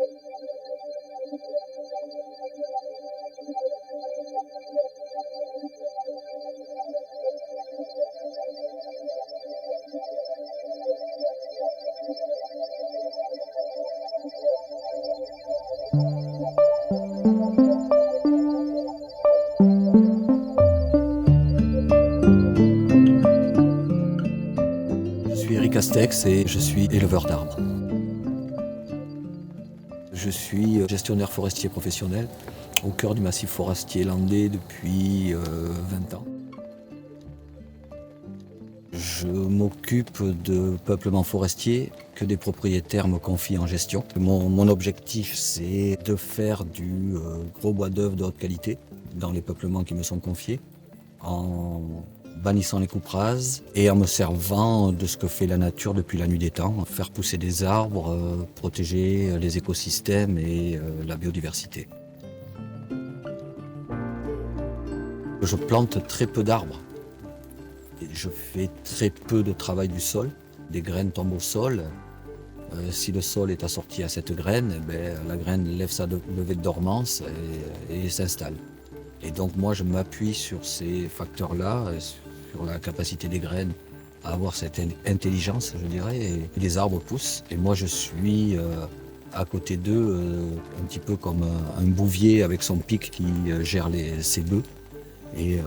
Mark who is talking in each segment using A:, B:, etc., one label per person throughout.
A: Je suis Eric Astex et je suis éleveur d'arbres. Je suis gestionnaire forestier professionnel au cœur du massif forestier landais depuis 20 ans. Je m'occupe de peuplement forestier que des propriétaires me confient en gestion. Mon objectif, c'est de faire du gros bois d'œuvre de haute qualité dans les peuplements qui me sont confiés, en bannissant les coupes rases et en me servant de ce que fait la nature depuis la nuit des temps, faire pousser des arbres, protéger les écosystèmes et la biodiversité. Je plante très peu d'arbres. Je fais très peu de travail du sol. Des graines tombent au sol. Si le sol est assorti à cette graine, la graine lève sa levée de dormance et s'installe. Et donc moi je m'appuie sur ces facteurs-là, sur la capacité des graines à avoir cette intelligence, je dirais, et les arbres poussent. Et moi je suis à côté d'eux, un petit peu comme un bouvier avec son pic qui gère ses bœufs. Et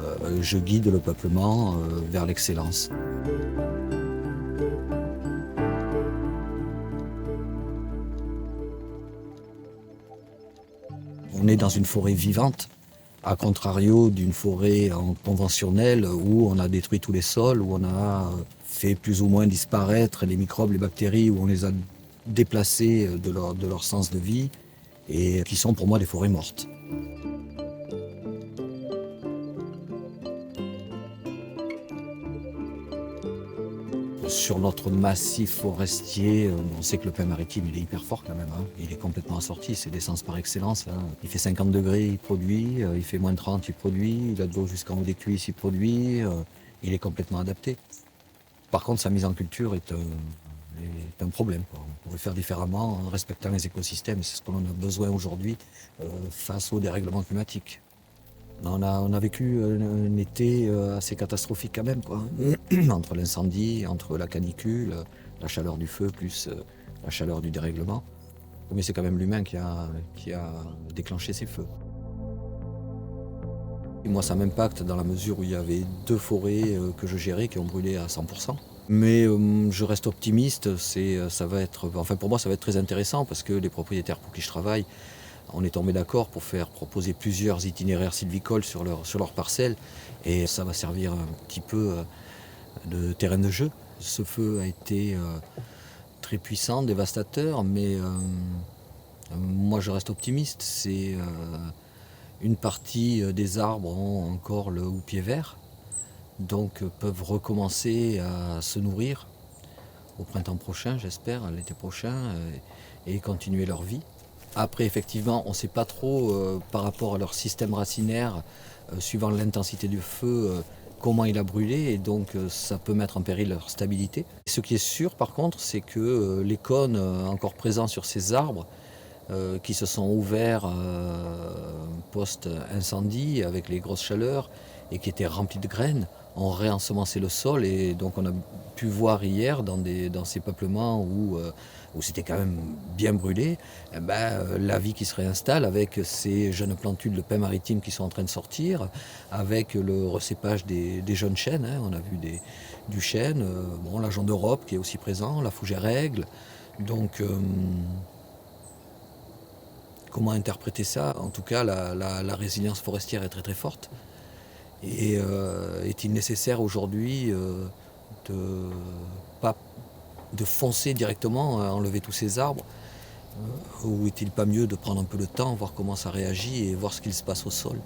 A: je guide le peuplement vers l'excellence. On est dans une forêt vivante, à contrario d'une forêt conventionnelle où on a détruit tous les sols, où on a fait plus ou moins disparaître les microbes, les bactéries, où on les a déplacés de leur sens de vie et qui sont pour moi des forêts mortes. Sur notre massif forestier, on sait que le pin maritime il est hyper fort quand même. Il est complètement assorti, c'est l'essence par excellence. Il fait 50 degrés, il produit, il fait moins 30, il produit, il a de l'eau jusqu'en haut des cuisses, il produit, il est complètement adapté. Par contre, sa mise en culture est un problème, quoi. On pourrait faire différemment en respectant les écosystèmes, c'est ce qu'on a besoin aujourd'hui face au dérèglement climatique. On a vécu un été assez catastrophique quand même, quoi. Entre l'incendie, entre la canicule, la chaleur du feu, plus la chaleur du dérèglement. Mais c'est quand même l'humain qui a déclenché ces feux. Et moi, ça m'impacte dans la mesure où il y avait 2 forêts que je gérais qui ont brûlé à 100%. Mais je reste optimiste, pour moi ça va être très intéressant parce que les propriétaires pour qui je travaille, on est tombé d'accord pour faire proposer plusieurs itinéraires sylvicoles sur leur parcelle et ça va servir un petit peu de terrain de jeu. Ce feu a été très puissant, dévastateur, mais moi je reste optimiste. Une partie des arbres ont encore le houppier vert, donc peuvent recommencer à se nourrir au printemps prochain, j'espère, l'été prochain, et continuer leur vie. Après, effectivement, on ne sait pas trop par rapport à leur système racinaire, suivant l'intensité du feu, comment il a brûlé, et donc ça peut mettre en péril leur stabilité. Ce qui est sûr, par contre, c'est que les cônes encore présents sur ces arbres, qui se sont ouverts post-incendie avec les grosses chaleurs et qui étaient remplis de graines, ont réensemencé le sol, et donc on a pu voir hier dans ces peuplements où c'était quand même bien brûlé, la vie qui se réinstalle avec ces jeunes plantules de pin maritime qui sont en train de sortir, avec le recépage des jeunes chênes. On a vu du chêne, la Jaune d'Europe qui est aussi présent, la fougère aigle. Donc comment interpréter ça? En tout cas, la résilience forestière est très très forte. Et est-il nécessaire aujourd'hui de foncer directement à enlever tous ces arbres, ou est-il pas mieux de prendre un peu le temps, voir comment ça réagit et voir ce qu'il se passe au sol?